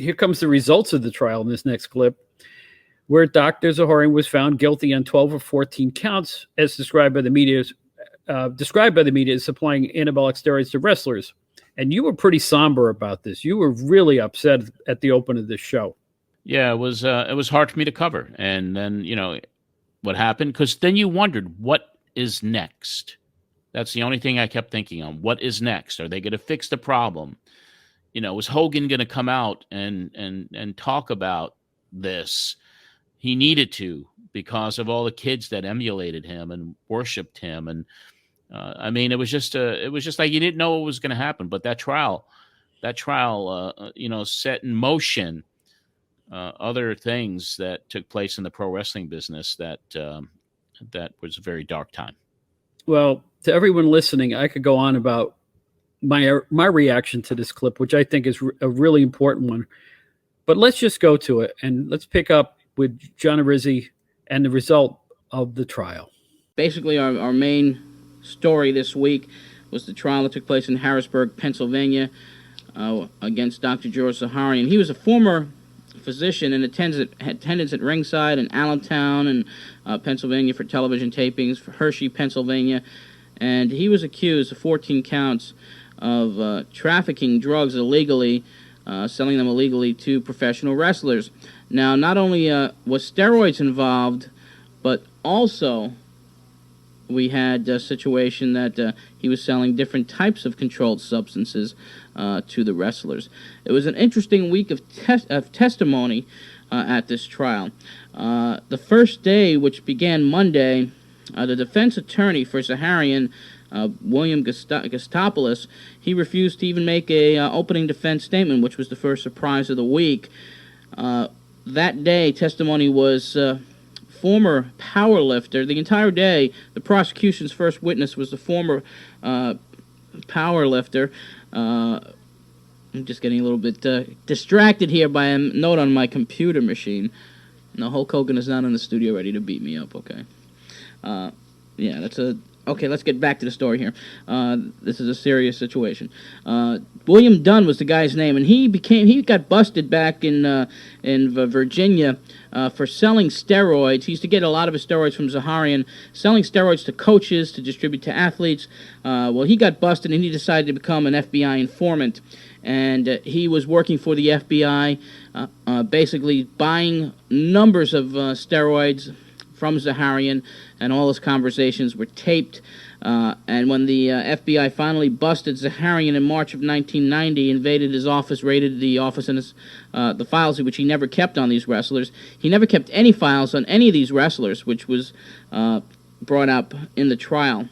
here comes the results of the trial in this next clip, where Dr. Zahorian was found guilty on 12 or 14 counts, as described by the media as supplying anabolic steroids to wrestlers. And you were pretty somber about this. You were really upset at the open of this show. Yeah, it was hard for me to cover. And then, what happened? Because then you wondered, what is next? That's the only thing I kept thinking on. What is next? Are they going to fix the problem? Was Hogan going to come out and talk about this? He needed to, because of all the kids that emulated him and worshipped him. And it was just like you didn't know what was going to happen. But that trial, set in motion other things that took place in the pro wrestling business that was a very dark time. Well, to everyone listening, I could go on about my reaction to this clip, which I think is a really important one. But let's just go to it, and let's pick up with John Arezzi and the result of the trial. Basically, our main story this week was the trial that took place in Harrisburg, Pennsylvania, against Dr. George Zahorian. He was a former physician in attendance at Ringside in Allentown and Pennsylvania for television tapings, for Hershey, Pennsylvania, and he was accused of 14 counts of trafficking drugs illegally, selling them illegally to professional wrestlers. Now, not only was steroids involved, but also we had a situation that he was selling different types of controlled substances to the wrestlers. It was an interesting week of testimony at this trial. The first day, which began Monday, the defense attorney for Zahorian, William Gustopoulos, he refused to even make a opening defense statement, which was the first surprise of the week. That day, testimony was former powerlifter. The entire day, the prosecution's first witness was the former powerlifter. I'm just getting a little bit distracted here by a note on my computer machine. No, Hulk Hogan is not in the studio ready to beat me up, okay? Okay, let's get back to the story here. This is a serious situation. William Dunn was the guy's name, and he got busted back in Virginia for selling steroids. He used to get a lot of his steroids from Zahorian, selling steroids to coaches to distribute to athletes. Well, he got busted, and he decided to become an FBI informant. And he was working for the FBI, basically buying numbers of steroids from Zahorian, and all his conversations were taped. And when the FBI finally busted Zahorian in March of 1990, invaded his office, raided the office and the files which he never kept on these wrestlers. He never kept any files on any of these wrestlers, which was brought up in the trial.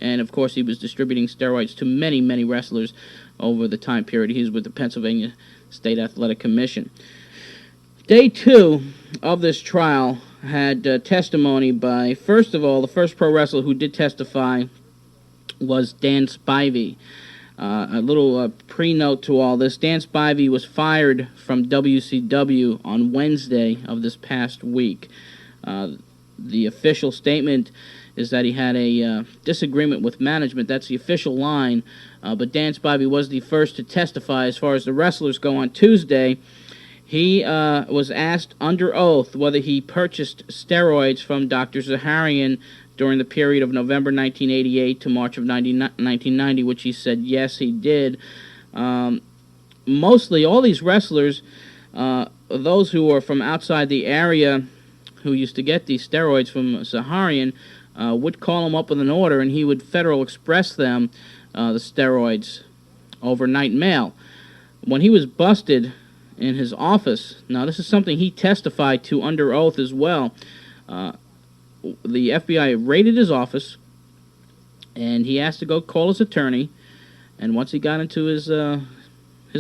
And, of course, he was distributing steroids to many, many wrestlers over the time period he was with the Pennsylvania State Athletic Commission. Day 2 of this trial had testimony by, first of all, the first pro wrestler who did testify was Dan Spivey. A little pre-note to all this. Dan Spivey was fired from WCW on Wednesday of this past week. The official statement is that he had a disagreement with management. That's the official line. But Dan Spivey was the first to testify as far as the wrestlers go on Tuesday. He was asked under oath whether he purchased steroids from Dr. Zahorian during the period of November 1988 to March of 1990, which he said yes, he did. Mostly all these wrestlers, those who were from outside the area who used to get these steroids from Zahorian, would call him up with an order, and he would Federal Express them, the steroids, overnight mail. When he was busted in his office, now this is something he testified to under oath as well, the FBI raided his office, and he asked to go call his attorney, and once he got into his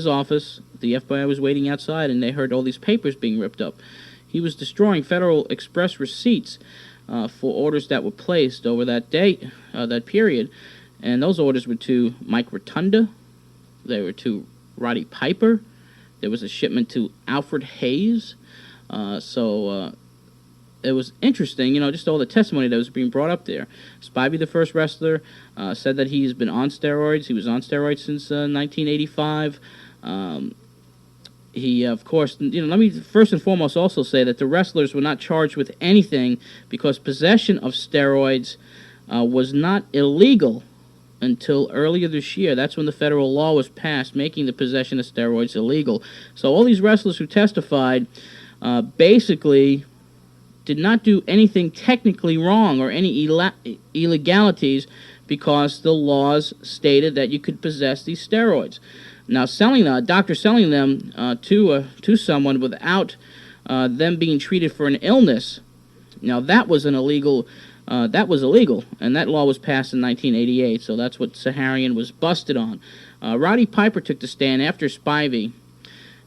office, the FBI was waiting outside, and they heard all these papers being ripped up. He was destroying Federal Express receipts for orders that were placed over that date, that period, and those orders were to Mike Rotunda, they were to Roddy Piper, there was a shipment to Alfred Hayes, so it was interesting, just all the testimony that was being brought up there. Spivey, the first wrestler, said that he's been on steroids. He was on steroids since 1985. he, of course, let me first and foremost also say that the wrestlers were not charged with anything because possession of steroids was not illegal until earlier this year. That's when the federal law was passed, making the possession of steroids illegal. So all these wrestlers who testified basically did not do anything technically wrong or any illegalities because the laws stated that you could possess these steroids. Now, doctor selling them to someone without them being treated for an illness, now that was illegal. That was illegal, and that law was passed in 1988, so that's what Zahorian was busted on. Roddy Piper took the stand after Spivey,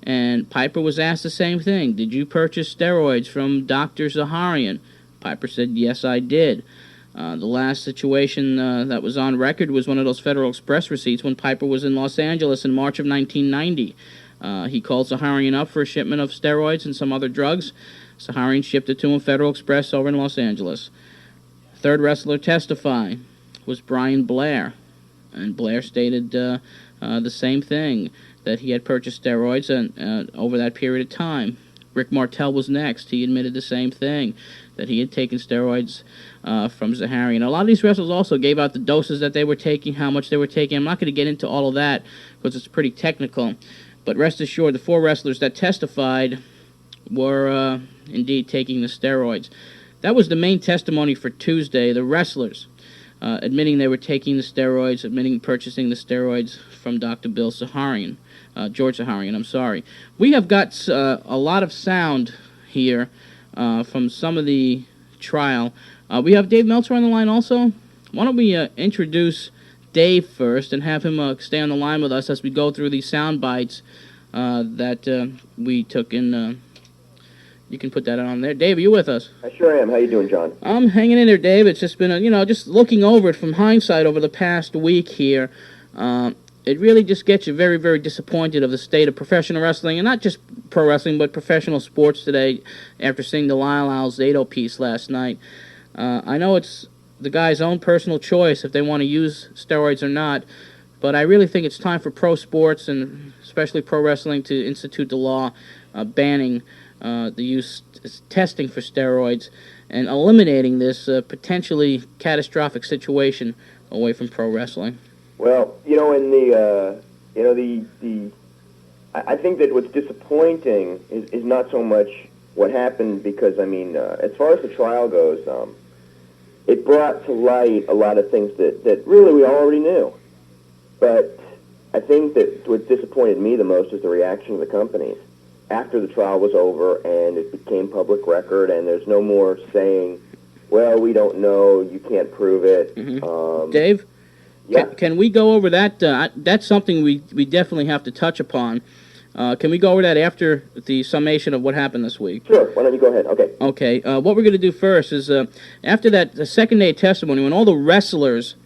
and Piper was asked the same thing. Did you purchase steroids from Dr. Zahorian? Piper said, yes, I did. The last situation that was on record was one of those Federal Express receipts when Piper was in Los Angeles in March of 1990. He called Zahorian up for a shipment of steroids and some other drugs. Zahorian shipped it to him Federal Express over in Los Angeles. Third wrestler to testify was Brian Blair, and Blair stated the same thing, that he had purchased steroids over that period of time. Rick Martell was next. He admitted the same thing, that he had taken steroids from Zahorian. A lot of these wrestlers also gave out the doses that they were taking, how much they were taking. I'm not going to get into all of that because it's pretty technical, but rest assured the 4 wrestlers that testified were indeed taking the steroids. That was the main testimony for Tuesday, the wrestlers admitting they were taking the steroids, admitting purchasing the steroids from Dr. Bill Zahorian, George Zahorian, I'm sorry. We have got a lot of sound here from some of the trial. We have Dave Meltzer on the line also. Why don't we introduce Dave first and have him stay on the line with us as we go through these sound bites that we took in. You can put that on there. Dave, are you with us? I sure am. How you doing, John? I'm hanging in there, Dave. It's just been, just looking over it from hindsight over the past week here. It really just gets you very, very disappointed of the state of professional wrestling, and not just pro wrestling, but professional sports today after seeing the Lyle Alzado piece last night. I know it's the guy's own personal choice if they want to use steroids or not, but I really think it's time for pro sports, and especially pro wrestling, to institute the law banning the use testing for steroids and eliminating this potentially catastrophic situation away from pro wrestling. Well, I think that what's disappointing is not so much what happened, because as far as the trial goes, it brought to light a lot of things that really we already knew. But I think that what disappointed me the most is the reaction of the companies after the trial was over and it became public record, and there's no more saying, well, we don't know, you can't prove it. Mm-hmm. Dave? Yeah. Can we go over that? That's something we definitely have to touch upon. Can we go over that after the summation of what happened this week? Sure. Why don't you go ahead? Okay. Okay. What we're going to do first is, after that, the second day of testimony, when all the wrestlers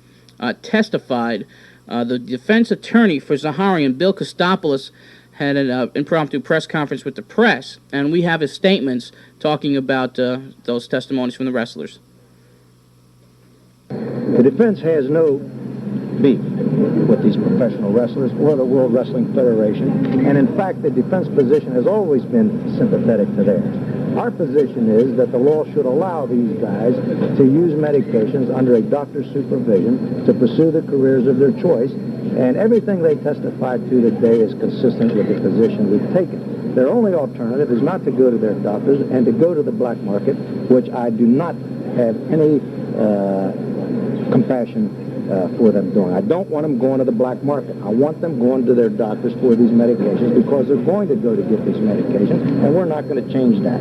testified, the defense attorney for Zahorian, Bill Kostopoulos, had an impromptu press conference with the press, and we have his statements talking about those testimonies from the wrestlers. The defense has no beef with these professional wrestlers or the World Wrestling Federation, and in fact the defense position has always been sympathetic to theirs. Our position is that the law should allow these guys to use medications under a doctor's supervision to pursue the careers of their choice, and everything they testified to today is consistent with the position we've taken. Their only alternative is not to go to their doctors and to go to the black market, which I do not have any compassion for them doing. I don't want them going to the black market. I want them going to their doctors for these medications, because they're going to go to get these medications, and we're not going to change that.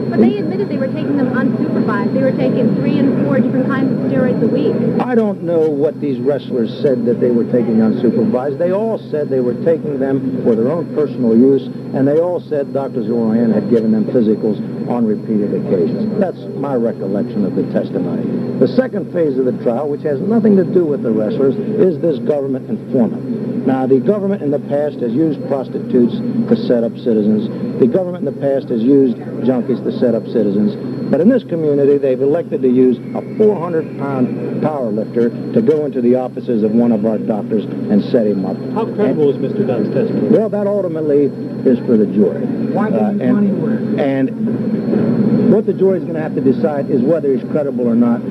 But they admitted they were taking them unsupervised. They were taking 3 and 4 different kinds of steroids a week. I don't know what these wrestlers said that they were taking unsupervised. They all said they were taking them for their own personal use, and they all said Dr. Zahorian had given them physicals on repeated occasions. That's my recollection of the testimony. The second phase of the trial, which has nothing to do with the wrestlers, is this government informant. Now, the government in the past has used prostitutes to set up citizens. The government in the past has used junkies to set up citizens. But in this community, they've elected to use a 400-pound power lifter to go into the offices of one of our doctors and set him up. How credible is Mr. Dunn's testimony? Well, that ultimately is for the jury. Why did you money where? And what the jury is going to have to decide is whether he's credible or not.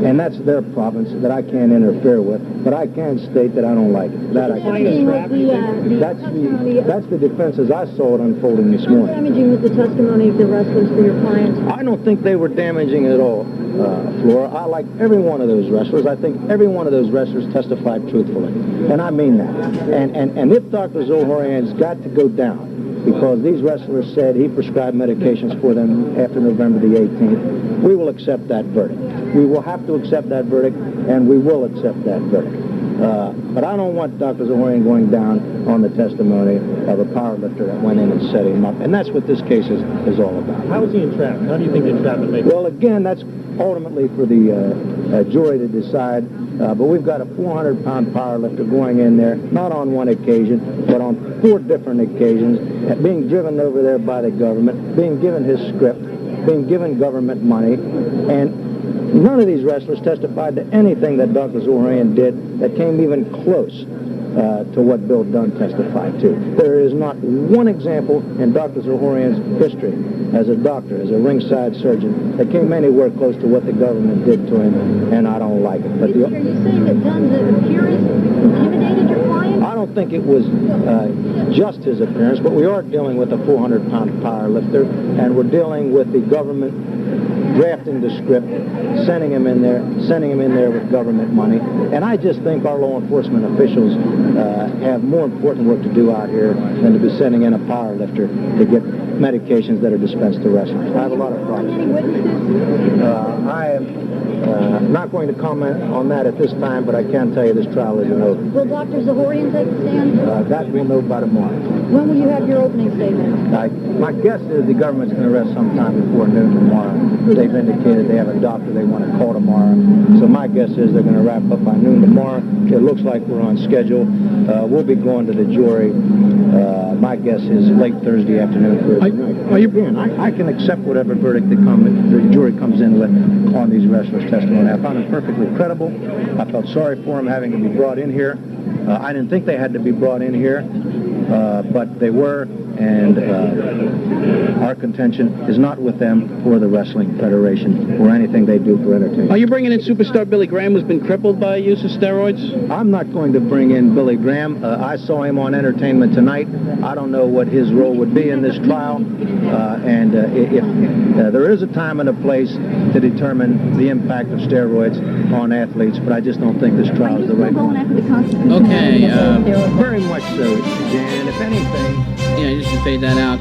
And that's their province that I can't interfere with. But I can state that I don't like it. That I can. That's the defense as I saw it unfolding this How morning. damaging was the testimony of the wrestlers for your client? I don't think they were damaging at all, Flora. I like every one of those wrestlers. I think every one of those wrestlers testified truthfully. And I mean that. And if Dr. Zahorian's got to go down, because these wrestlers said he prescribed medications for them after November the 18th, we will accept that verdict. We will have to accept that verdict, and we will accept that verdict. But I don't want Dr. Zahorian going down on the testimony of a power lifter that went in and set him up. And that's what this case is all about. How was he entrapped? How do you think the entrapment may be? Well, again, that's ultimately for the jury to decide. But we've got a 400-pound power lifter going in there, not on one occasion, but on 4 different occasions, being driven over there by the government, being given his script, being given government money, and none of these wrestlers testified to anything that Dr. Zahorian did that came even close to what Bill Dunn testified to. There is not one example in Dr. Zahorian's history as a doctor, as a ringside surgeon, that came anywhere close to what the government did to him, and I don't like it. But Are you saying that Dunn's appearance intimidated your client? I don't think it was just his appearance, but we are dealing with a 400-pound power lifter, and we're dealing with the government drafting the script, sending him in there with government money. And I just think our law enforcement officials have more important work to do out here than to be sending in a power lifter to get medications that are dispensed to wrestlers. I have a lot of problems. Any witnesses? I am not going to comment on that at this time, but I can tell you this trial isn't over. Will Dr. Zahorian take the stand? That we'll know by tomorrow. When will you have your opening statement? My guess is the government's going to rest sometime before noon tomorrow. They've indicated they have a doctor they want to call tomorrow. So my guess is they're going to wrap up by noon tomorrow. It looks like we're on schedule. We'll be going to the jury. My guess is late Thursday afternoon, Thursday night. I can accept whatever verdict the jury comes in with on these wrestlers' testimony. I found them perfectly credible. I felt sorry for them having to be brought in here. I didn't think they had to be brought in here, but they were, and our contention is not with them or the Wrestling Federation or anything they do for entertainment. Are you bringing in superstar Billy Graham, who's been crippled by use of steroids? I'm not going to bring in Billy Graham. I saw him on Entertainment Tonight. I don't know what his role would be in this trial, and if there is a time and a place to determine the impact of steroids on athletes, but I just don't think this trial is the right one. Okay, Very much so, Jan. If anything, yeah, you should fade that out.